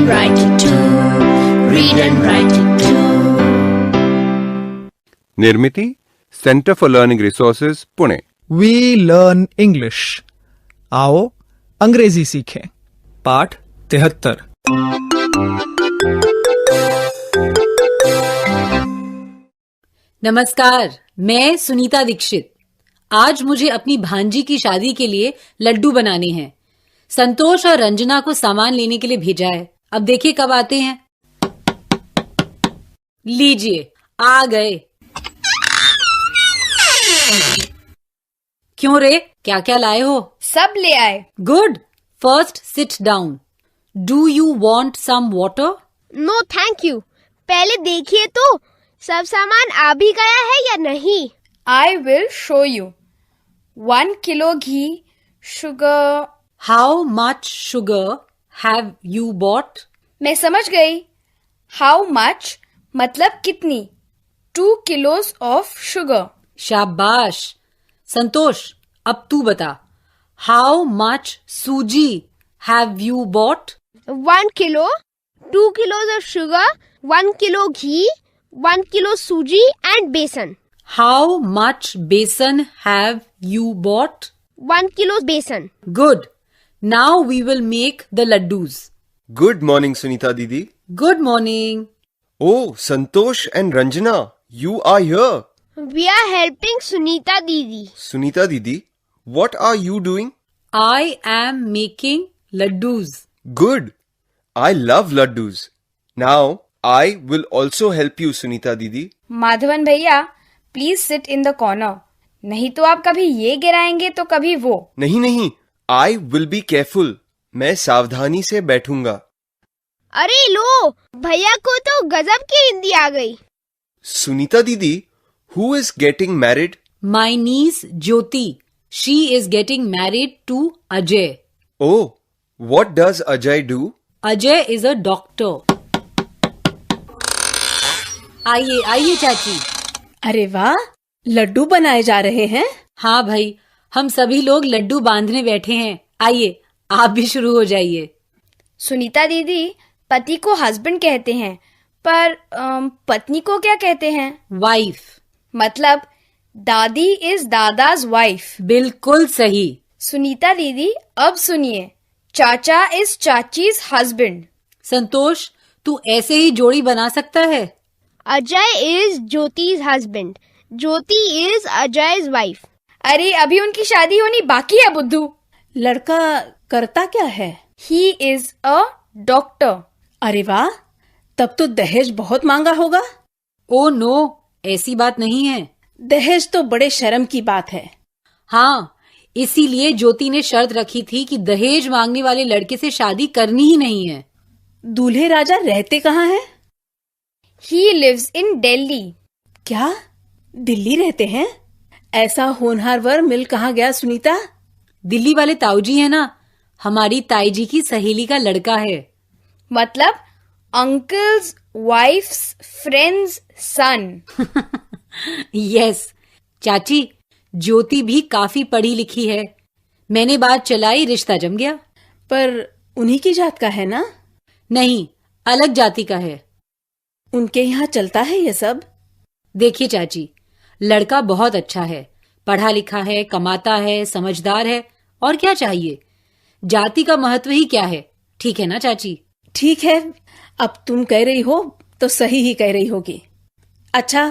and write it too. Read and write it too. निर्मिति centre for learning resources Pune. We learn English. आओ अंग्रेजी सीखें। पाठ 73। नमस्कार, मैं सुनीता दीक्षित। आज मुझे अपनी भांजी की शादी के लिए लड्डू बनाने हैं। संतोष और रंजना को सामान लेने के लिए भेजा है। अब देखिए कब आते हैं। लीजिए, आ गए। क्यों रे, क्या क्या लाए हो? सब ले आए। Good. First sit down. Do you want some water? No thank you. पहले देखिए तो सब सामान आ भी गया है या नहीं। I will show you. 1 kilo ghee, sugar. How much sugar have you bot? मैं समझ गई। हाउ मच मतलब कितनी। 2 किलोस ऑफ शुगर। शाबाश। संतोष, अब तू बता। How much sooji have you bought? 1 kilo, 2 kilos of sugar, 1 kilo ghee, 1 kilo sooji and besan. How much besan have you bought? 1 kilo besan. Good. Now we will make the laddoos. Good morning, Sunita Didi. Good morning. Oh, Santosh and Ranjana, you are here. We are helping Sunita Didi. Sunita Didi, what are you doing? I am making laddus. Good. I love laddus. Now, I will also help you, Sunita Didi. Madhavan भैया, please sit in the corner. नहीं तो आप कभी ये गिराएंगे तो कभी वो। नहीं नहीं, I will be careful. मैं सावधानी से बैठूंगा। अरे लो, भैया को तो गजब की हिंदी आ गई। Sunita Didi, who is getting married? My niece Jyoti. She is getting married to Ajay. Oh, what does Ajay do? Ajay is a doctor. आइए आइए चाची। अरे वाह, लड्डू बनाए जा रहे हैं। हाँ भाई, हम सभी लोग लड्डू बांधने बैठे हैं। आइए, आप भी शुरू हो जाइए। सुनीता दीदी, पति को हस्बैंड कहते हैं, पर पत्नी को क्या कहते हैं? वाइफ। मतलब दादी इज दादाज वाइफ। बिल्कुल सही। सुनीता दीदी, अब सुनिए। चाचा इज चाचीज हस्बैंड। संतोष, तू ऐसे ही जोड़ी बना सकता है? Ajay is Jyoti's husband. Jyoti is Ajay's wife. अरे अभी उनकी शादी होनी बाकी है बुद्धू। लड़का करता क्या है? He is a doctor. अरे वाह, तब तो दहेज बहुत मांगा होगा। ओ नो, ऐसी बात नहीं है। दहेज तो बड़े शर्म की बात है। हाँ, इसीलिए ज्योति ने शर्त रखी थी कि दहेज मांगने वाले लड़के से शादी करनी ही नहीं है। दूल्हे राजा रहते कहाँ हैं? He lives in Delhi. क्या दिल्ली रहते हैं? ऐसा होनहार वर मिल कहाँ गया सुनीता? दिल्ली वाले ताऊजी है ना, हमारी ताई जी की सहेली का लड़का है। मतलब अंकल्स वाइफ्स फ्रेंड्स सन। यस चाची, ज्योति भी काफी पढ़ी लिखी है। मैंने बात चलाई, रिश्ता जम गया। पर उन्हीं की जात का है ना? नहीं, अलग जाति का है। उनके यहाँ चलता है ये सब? देखिए चाची, लड़का बहुत अच्छा है, पढ़ा लिखा है, कमाता है, समझदार है, और क्या चाहिए। जाति का महत्व ही क्या है, ठीक है ना चाची? ठीक है, अब तुम कह रही हो तो सही ही कह रही होगी। अच्छा,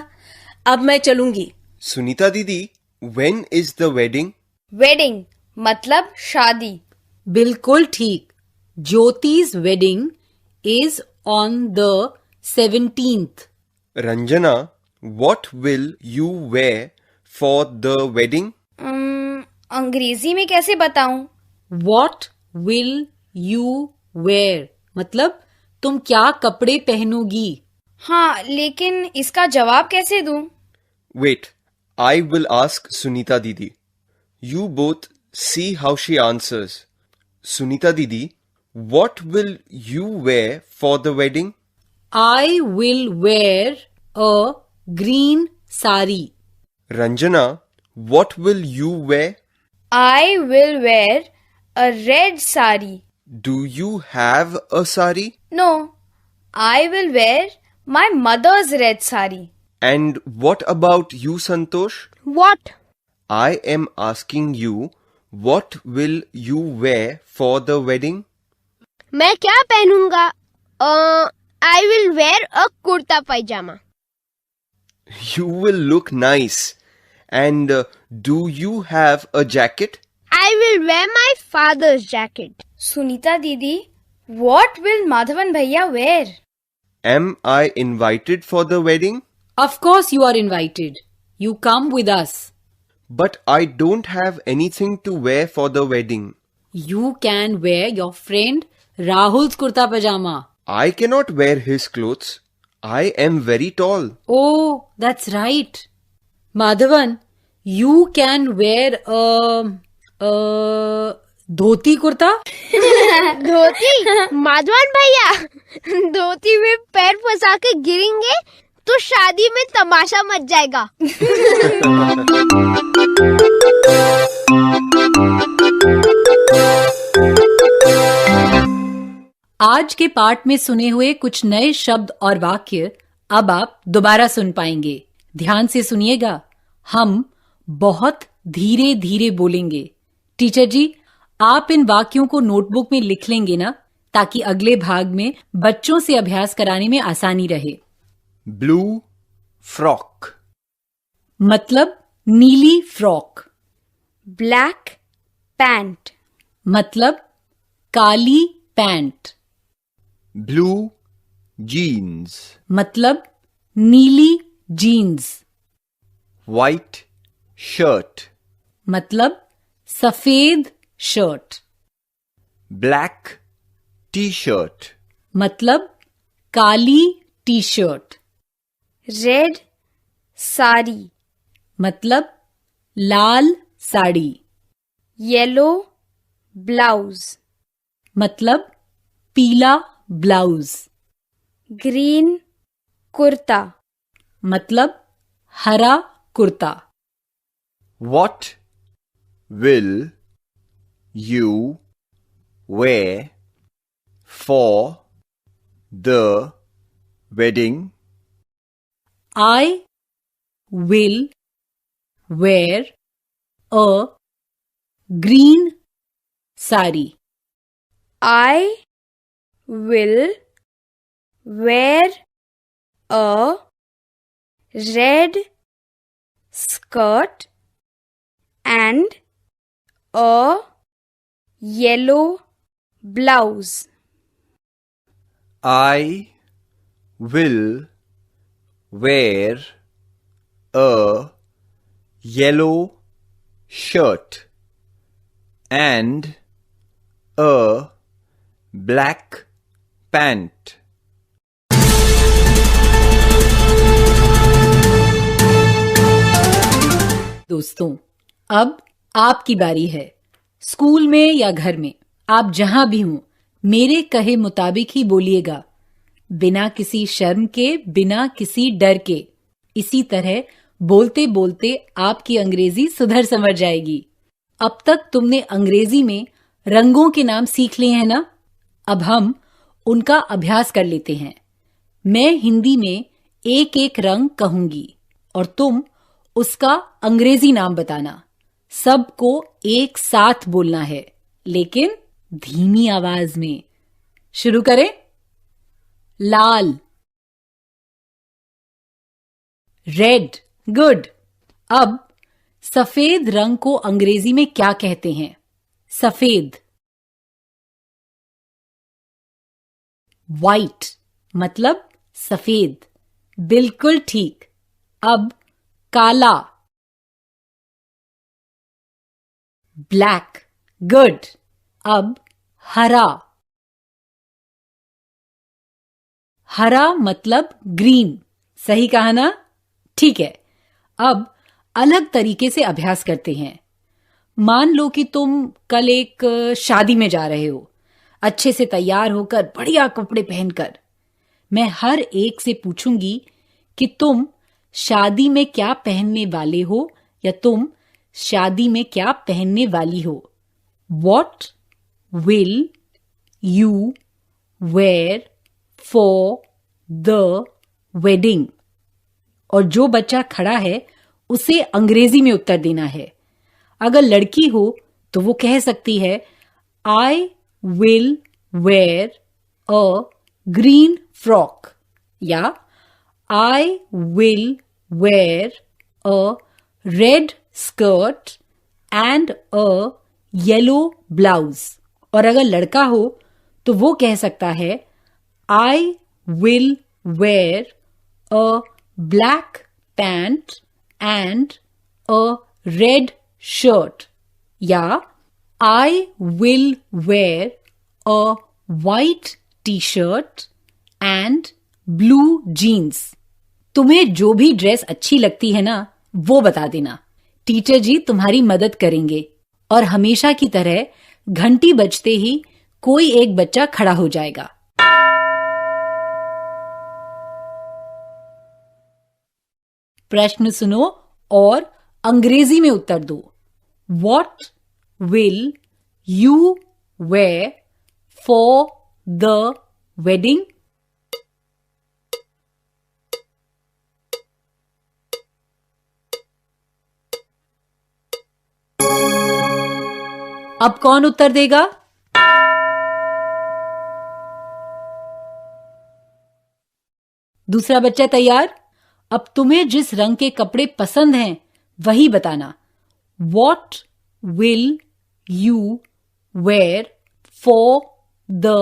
अब मैं चलूंगी। सुनीता दीदी, when is the wedding? Wedding मतलब शादी। बिल्कुल ठीक। ज्योति's wedding is on the 17th. Ranjana, what will you wear for the wedding? अंग्रेजी में कैसे बताऊं? What will you wear मतलब तुम क्या कपड़े पहनोगी। हाँ, लेकिन इसका जवाब कैसे दूं? Wait, I will ask Sunita Didi. You both see how she answers. Sunita Didi, what will you wear for the wedding? I will wear a green sari. Ranjana, what will you wear? I will wear a red sari. Do you have a sari? No, I will wear my mother's red sari. And what about you, Santosh? What? I am asking you, what will you wear for the wedding? मैं क्या पहनूंगा? I will wear a kurta pajama. You will look nice. And do you have a jacket? I will wear my father's jacket. Sunita Didi, what will Madhavan Bhaiya wear? Am I invited for the wedding? Of course you are invited. You come with us. But I don't have anything to wear for the wedding. You can wear your friend Rahul's kurta pajama. I cannot wear his clothes. I am very tall. Oh, that's right. Madhavan, you can wear a dhoti kurta? धोती? माधवन भैया, धोती में पैर फंसा के गिरेंगे तो शादी में तमाशा much जाएगा. आज के पाठ में सुने हुए कुछ नए शब्द और वाक्य अब आप दोबारा सुन पाएंगे. ध्यान से सुनिएगा. हम बहुत धीरे धीरे बोलेंगे. टीचर जी, आप इन वाक्यों को नोटबुक में लिख लेंगे ना, ताकि अगले भाग में बच्चों से अभ्यास कराने में आसानी रहे. Blue frock. मतलब नीली फ्रॉक. Black pant. मतलब काली पैंट. Blue jeans. मतलब नीली जीन्स. White shirt. मतलब सफेद शर्ट. Black t-shirt. मतलब काली टी शर्ट. रेड साड़ी. मतलब लाल साड़ी. Yellow blouse. मतलब पीला ब्लाउज. ग्रीन कुर्ता. मतलब हरा kurta. What will you wear for the wedding? I will wear a green sari. I will wear a red skirt and a yellow blouse. I will wear a yellow shirt and a black pant. दोस्तों, अब आपकी बारी है. School में या घर में, आप जहां भी हों, मेरे कहे मुताबिक ही बोलिएगा. बिना किसी शर्म के, बिना किसी डर के. इसी तरह बोलते बोलते आपकी अंग्रेजी सुधर समझ जाएगी. अब तक तुमने अंग्रेजी में रंगों के नाम सीख लिए हैं ना? अब हम उनका अभ्यास कर लेते हैं. मैं हिंदी में एक एक रंग कहूंगी और तुम उसका अंग्रेजी नाम बताना. सबको एक साथ बोलना है, लेकिन धीमी आवाज में. शुरू करें. लाल. रेड. गुड. अब सफेद रंग को अंग्रेजी में क्या कहते हैं? सफेद. व्हाइट मतलब सफेद. बिल्कुल ठीक. अब काला. ब्लैक. गुड. अब हरा. हरा मतलब ग्रीन. सही कहा ना? ठीक है. अब अलग तरीके से अभ्यास करते हैं. मान लो कि तुम कल एक शादी में जा रहे हो, अच्छे से तैयार होकर, बढ़िया कपड़े पहनकर. मैं हर एक से पूछूंगी कि तुम शादी में क्या पहनने वाले हो या तुम शादी में क्या पहनने वाली हो. What will you wear for the wedding? और जो बच्चा खड़ा है उसे अंग्रेजी में उत्तर देना है। अगर लड़की हो तो वो कह सकती है I will wear a green frock या I will wear a red skirt and a yellow blouse। और अगर लड़का हो तो वो कह सकता है I will wear a black pant and a red shirt या I will wear a white t-shirt and blue jeans। तुम्हें जो भी ड्रेस अच्छी लगती है ना वो बता देना, टीचर जी तुम्हारी मदद करेंगे। और हमेशा की तरह घंटी बजते ही कोई एक बच्चा खड़ा हो जाएगा। प्रश्न सुनो और अंग्रेजी में उत्तर दो। What will you wear for the wedding? अब कौन उत्तर देगा? दूसरा बच्चा तैयार? अब तुम्हें जिस रंग के कपड़े पसंद हैं वही बताना। What will you wear for the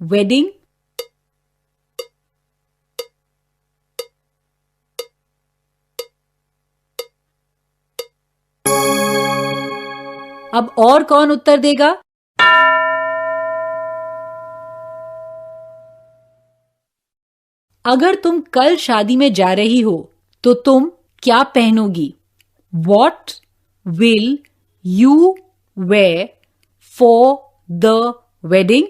wedding? अब और कौन उत्तर देगा? अगर तुम कल शादी में जा रही हो तो तुम क्या पहनोगी? What will you wear for the wedding?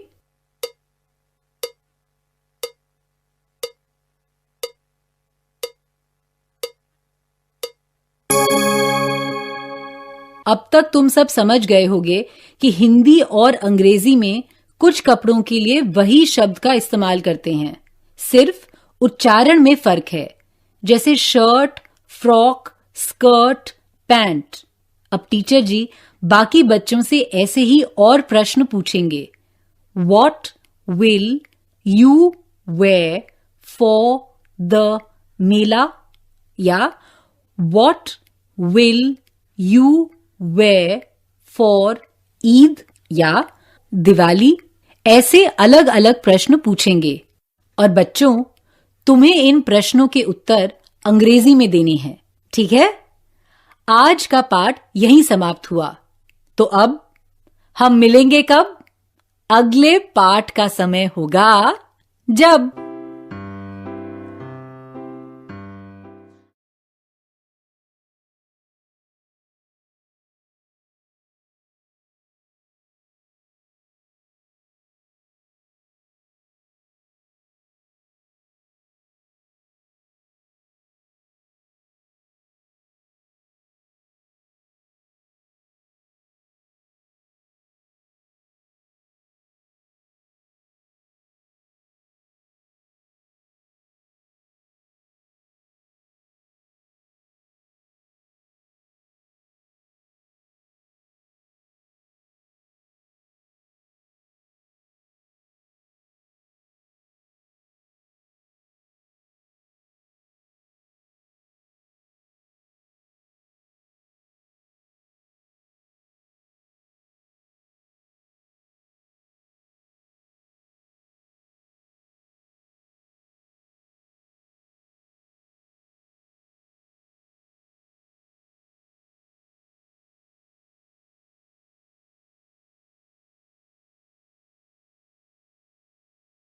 अब तक तुम सब समझ गए होगे कि हिंदी और अंग्रेजी में कुछ कपड़ों के लिए वही शब्द का इस्तेमाल करते हैं, सिर्फ उच्चारण में फर्क है। जैसे शर्ट, फ्रॉक, स्कर्ट, पैंट। अब टीचर जी बाकी बच्चों से ऐसे ही और प्रश्न पूछेंगे। What will you wear for the मेला? या What will you wear for Eid या दिवाली? ऐसे अलग अलग प्रश्न पूछेंगे और बच्चों तुम्हें इन प्रश्नों के उत्तर अंग्रेजी में देने हैं, ठीक है? आज का पाठ यहीं समाप्त हुआ। तो अब हम मिलेंगे कब? अगले पाठ का समय होगा जब